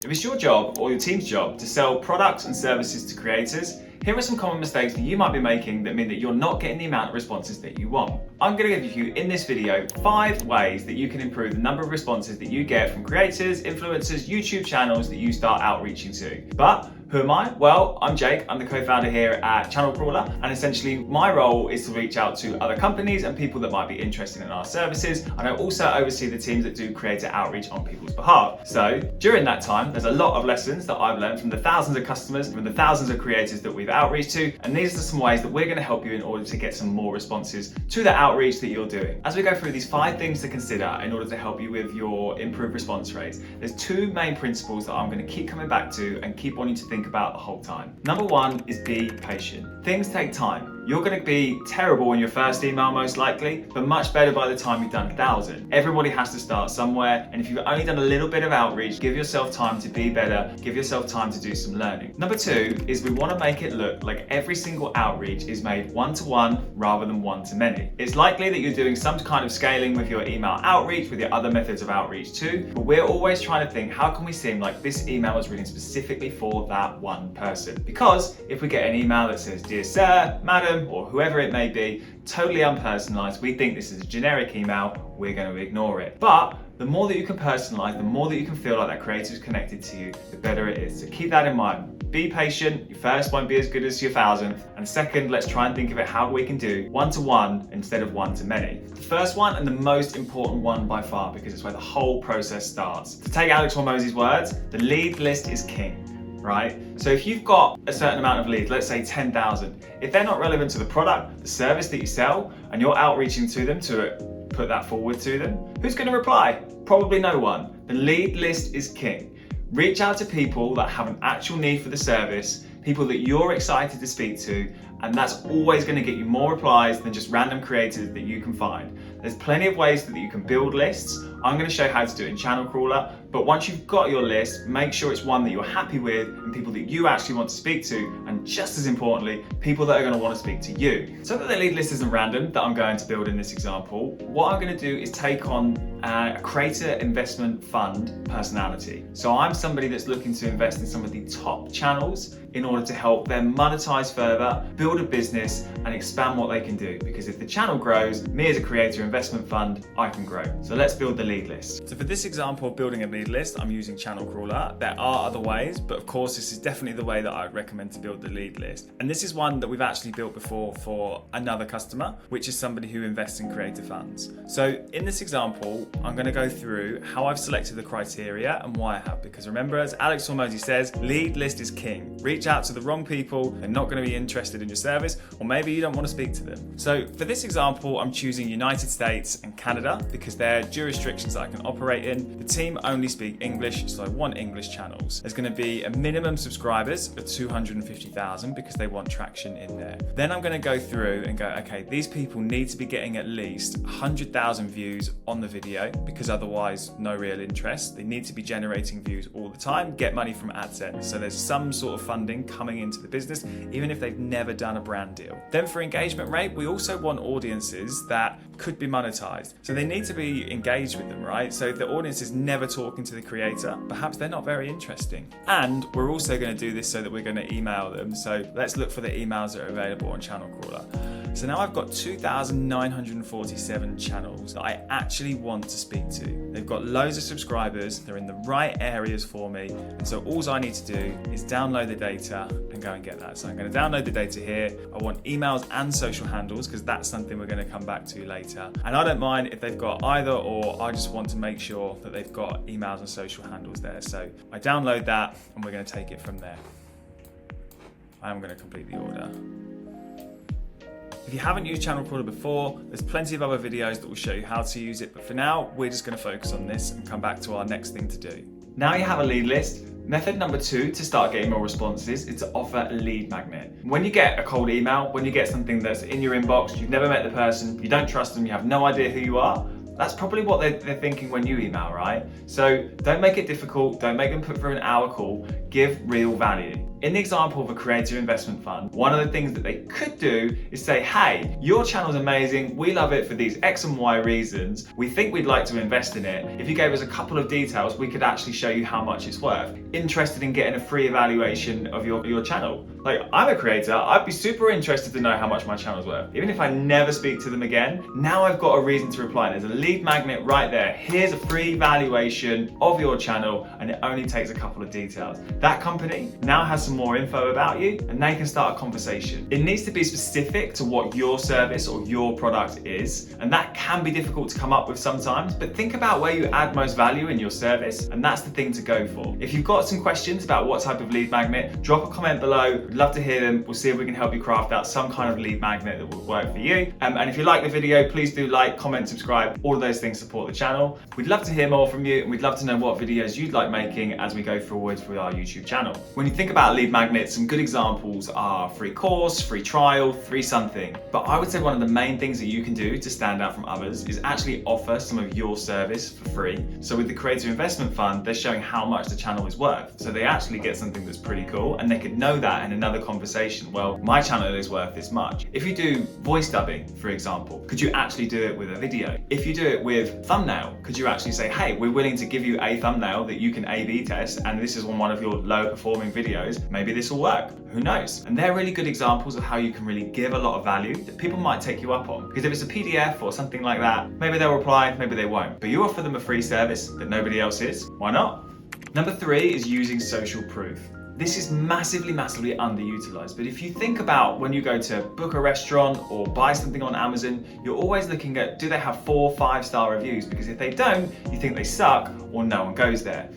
If it's your job or your team's job to sell products and services to creators, here are some common mistakes that you might be making that mean that you're not getting the amount of responses that you want. I'm going to give you in this video 5 ways that you can improve the number of responses that you get from creators, influencers, YouTube channels that you start outreaching to. But who am I? Well, I'm Jake. I'm the co-founder here at Channel Crawler, and essentially my role is to reach out to other companies and people that might be interested in our services. And I also oversee the teams that do creator outreach on people's behalf. So during that time, there's a lot of lessons that I've learned from the thousands of customers, from the thousands of creators that we've outreached to, and these are some ways that we're going to help you in order to get some more responses to the outreach that you're doing. As we go through these 5 things to consider in order to help you with your improved response rates, there's 2 main principles that I'm going to keep coming back to and keep wanting to think about the whole time. Number 1 is be patient. Things take time. You're going to be terrible in your first email most likely, but much better by the time you've done 1,000. Everybody has to start somewhere, and if you've only done a little bit of outreach, give yourself time to be better, give yourself time to do some learning. Number 2 is we want to make it look like every single outreach is made one-to-one rather than one-to-many. It's likely that you're doing some kind of scaling with your email outreach, with your other methods of outreach too, but we're always trying to think, how can we seem like this email is written specifically for that one person? Because if we get an email that says, "Dear Sir, Madam," or whoever it may be, totally unpersonalized, we think this is a generic email, we're going to ignore it. But the more that you can personalize, the more that you can feel like that creator is connected to you, the better it is. So keep that in mind. Be patient. Your first won't be as good as your 1,000th. And second, let's try and think of it how we can do one-to-one instead of one-to-many. The first one, and the most important one by far, because it's where the whole process starts. To take Alex Hormozi's words, the lead list is king. Right? So if you've got a certain amount of leads, let's say 10,000, if they're not relevant to the product, the service that you sell, and you're outreaching to them to put that forward to them, who's going to reply? Probably no one. The lead list is king. Reach out to people that have an actual need for the service, people that you're excited to speak to, and that's always going to get you more replies than just random creators that you can find. There's plenty of ways that you can build lists. I'm going to show you how to do it in Channel Crawler, but once you've got your list, make sure it's one that you're happy with and people that you actually want to speak to, and just as importantly, people that are going to want to speak to you. So that the lead list isn't random that I'm going to build in this example, what I'm going to do is take on a creator investment fund personality. So I'm somebody that's looking to invest in some of the top channels in order to help them monetize further, build a business, and expand what they can do. Because if the channel grows, me as a creator investment fund, I can grow. So let's build the lead list. So for this example of building a lead list, I'm using Channel Crawler. There are other ways, but of course this is definitely the way that I would recommend to build the lead list. And this is one that we've actually built before for another customer, which is somebody who invests in creator funds. So in this example, I'm going to go through how I've selected the criteria and why I have, because remember, as Alex Hormozi says, lead list is king. Reach out to the wrong people, they're not going to be interested in your service, or maybe you don't want to speak to them. So for this example, I'm choosing United States and Canada because they're jurisdictions that I can operate in. The team only speak English, so I want English channels. There's going to be a minimum subscribers of 250,000 because they want traction in there. Then I'm going to go through and go, okay, these people need to be getting at least 100,000 views on the video because otherwise no real interest. They need to be generating views all the time, get money from AdSense. So there's some sort of funding coming into the business, even if they've never done a brand deal. Then for engagement rate, we also want audiences that could be monetized. So they need to be engaged with them, right? So if the audience is never talking to the creator, perhaps they're not very interesting. And we're also going to do this so that we're going to email them. So let's look for the emails that are available on Channel Crawler. So now I've got 2,947 channels that I actually want to speak to. They've got loads of subscribers, they're in the right areas for me, and so all I need to do is download the data and go and get that. So I'm going to download the data here. I want emails and social handles because that's something we're going to come back to later. And I don't mind if they've got either or, I just want to make sure that they've got emails and social handles there. So I download that and we're going to take it from there. I am going to complete the order. If you haven't used Channel Crawler before, there's plenty of other videos that will show you how to use it, but for now, we're just going to focus on this and come back to our next thing to do. Now you have a lead list. Method number 2 to start getting more responses is to offer a lead magnet. When you get a cold email, when you get something that's in your inbox, you've never met the person, you don't trust them, you have no idea who you are, that's probably what they're thinking when you email, right? So don't make it difficult, don't make them put through an hour call, give real value. In the example of a creator investment fund, one of the things that they could do is say, hey, your channel's amazing, we love it for these X and Y reasons, we think we'd like to invest in it. If you gave us a couple of details, we could actually show you how much it's worth. Interested in getting a free evaluation of your channel? Like, I'm a creator, I'd be super interested to know how much my channel's worth. Even if I never speak to them again, now I've got a reason to reply. There's a lead magnet right there. Here's a free valuation of your channel, and it only takes a couple of details. That company now has some more info about you, and they can start a conversation. It needs to be specific to what your service or your product is, and that can be difficult to come up with sometimes, but think about where you add most value in your service, and that's the thing to go for. If you've got some questions about what type of lead magnet, drop a comment below. We'd love to hear them. We'll see if we can help you craft out some kind of lead magnet that will work for you. And if you like the video, please do like, comment, subscribe. All of those things support the channel. We'd love to hear more from you, and we'd love to know what videos you'd like making as we go forward with our YouTube channel. When you think about lead magnets, some good examples are free course, free trial, free something. But I would say one of the main things that you can do to stand out from others is actually offer some of your service for free. So with the Creator Investment Fund, they're showing how much the channel is worth. So they actually get something that's pretty cool, and they could know that in another conversation. Well, my channel is worth this much. If you do voice dubbing, for example, could you actually do it with a video? If you do it with thumbnail, could you actually say, hey, we're willing to give you a thumbnail that you can A/B test, and this is on one of your lower performing videos, maybe this will work. Who knows? And they're really good examples of how you can really give a lot of value that people might take you up on. Because if it's a PDF or something like that, maybe they'll reply, maybe they won't. But you offer them a free service that nobody else is, why not? Number 3 is using social proof. This is massively underutilized, but if you think about when you go to book a restaurant or buy something on Amazon, you're always looking at, do they have 4 or 5-star reviews? Because if they don't, you think they suck or no one goes there.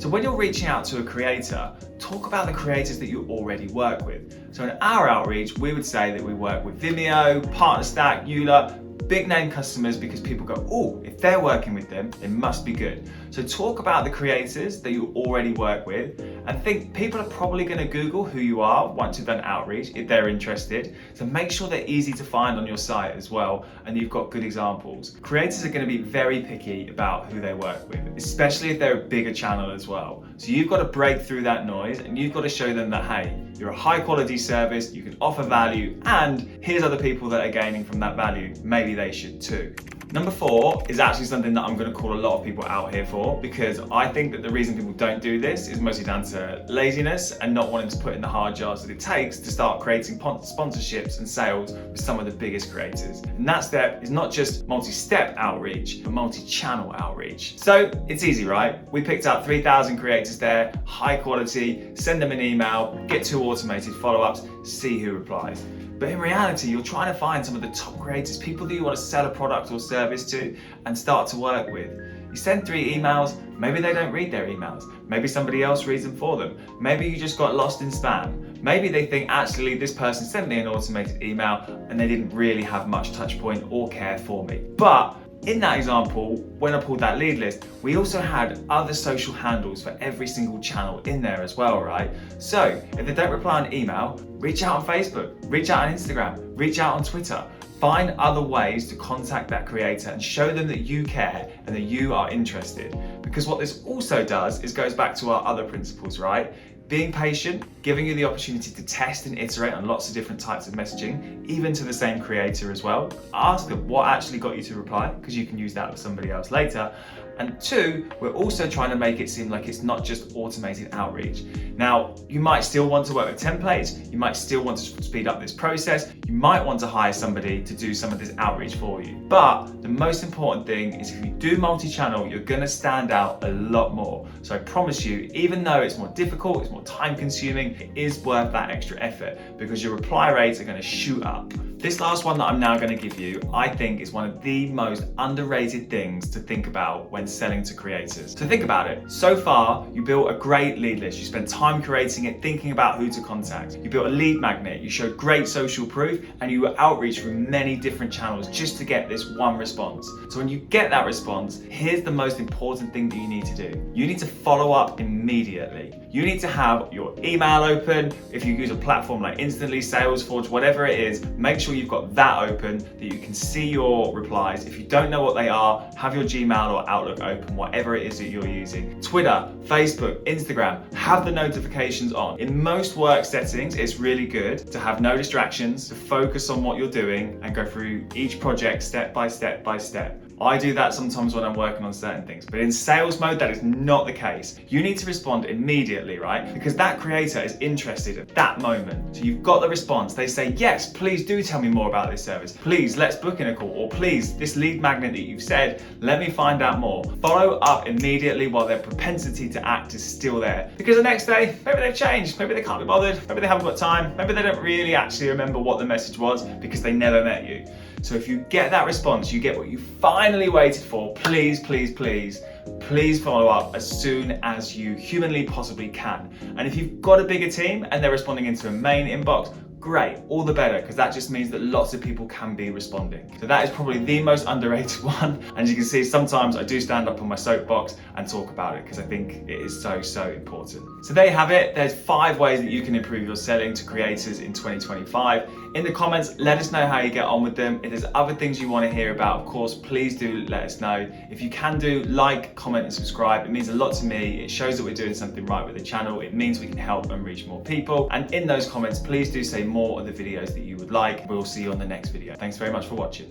So when you're reaching out to a creator, talk about the creators that you already work with. So in our outreach, we would say that we work with Vimeo, PartnerStack, Eula, big name customers, because people go, oh, if they're working with them, it must be good. So talk about the creators that you already work with, and think people are probably going to Google who you are once you've done outreach if they're interested. So make sure they're easy to find on your site as well, and you've got good examples. Creators are going to be very picky about who they work with, especially if they're a bigger channel as well. So you've got to break through that noise, and you've got to show them that, hey, you're a high quality service, you can offer value, and here's other people that are gaining from that value. Maybe they should too. Number 4 is actually something that I'm going to call a lot of people out here for, because I think that the reason people don't do this is mostly down to laziness and not wanting to put in the hard yards that it takes to start creating sponsorships and sales with some of the biggest creators. And that step is not just multi-step outreach, but multi-channel outreach. So it's easy, right? We picked out 3,000 creators there, high quality, send them an email, get 2 automated follow-ups, see who replies. But in reality, you're trying to find some of the top creators, people that you want to sell a product or service to and start to work with. You send 3 emails, maybe they don't read their emails. Maybe somebody else reads them for them. Maybe you just got lost in spam. Maybe they think, actually, this person sent me an automated email and they didn't really have much touch point or care for me. But in that example, when I pulled that lead list, we also had other social handles for every single channel in there as well, right? So if they don't reply on email, reach out on Facebook, reach out on Instagram, reach out on Twitter. Find other ways to contact that creator and show them that you care and that you are interested. Because what this also does is goes back to our other principles, right? Being patient, giving you the opportunity to test and iterate on lots of different types of messaging, even to the same creator as well. Ask them what actually got you to reply, because you can use that with somebody else later. And 2, we're also trying to make it seem like it's not just automated outreach. Now, you might still want to work with templates, you might still want to speed up this process, you might want to hire somebody to do some of this outreach for you. But the most important thing is if you do multi-channel, you're gonna stand out a lot more. So I promise you, even though it's more difficult, it's more time consuming, it is worth that extra effort, because your reply rates are gonna shoot up. This last one that I'm now going to give you, I think, is one of the most underrated things to think about when selling to creators. So think about it. So far, you built a great lead list. You spent time creating it, thinking about who to contact. You built a lead magnet. You showed great social proof, and you were outreach through many different channels just to get this one response. So when you get that response, here's the most important thing that you need to do. You need to follow up immediately. You need to have your email open. If you use a platform like Instantly, Salesforce, whatever it is, make sure sure you've got that open, that you can see your replies. If you don't know what they are, have your Gmail or Outlook open, whatever it is that you're using. Twitter, Facebook, Instagram, have the notifications on. In most work settings, it's really good to have no distractions, to focus on what you're doing and go through each project step by step by step. I do that sometimes when I'm working on certain things, but in sales mode, that is not the case. You need to respond immediately, right? Because that creator is interested at that moment. So you've got the response. They say, yes, please do tell me more about this service. Please, let's book in a call. Or please, this lead magnet that you've said, let me find out more. Follow up immediately while their propensity to act is still there. Because the next day, maybe they've changed. Maybe they can't be bothered. Maybe they haven't got time. Maybe they don't really actually remember what the message was because they never met you. So if you get that response, you get what you finally waited for, please, please, please, please follow up as soon as you humanly possibly can. And if you've got a bigger team and they're responding into a main inbox, great, all the better, because that just means that lots of people can be responding. So that is probably the most underrated one. And as you can see, sometimes I do stand up on my soapbox and talk about it because I think it is so, so important. So there you have it. There's 5 ways that you can improve your selling to creators in 2025. In the comments, let us know how you get on with them. If there's other things you want to hear about, of course, please do let us know. If you can do, like, comment and subscribe. It means a lot to me. It shows that we're doing something right with the channel. It means we can help and reach more people. And in those comments, please do say more of the videos that you would like. We'll see you on the next video. Thanks very much for watching.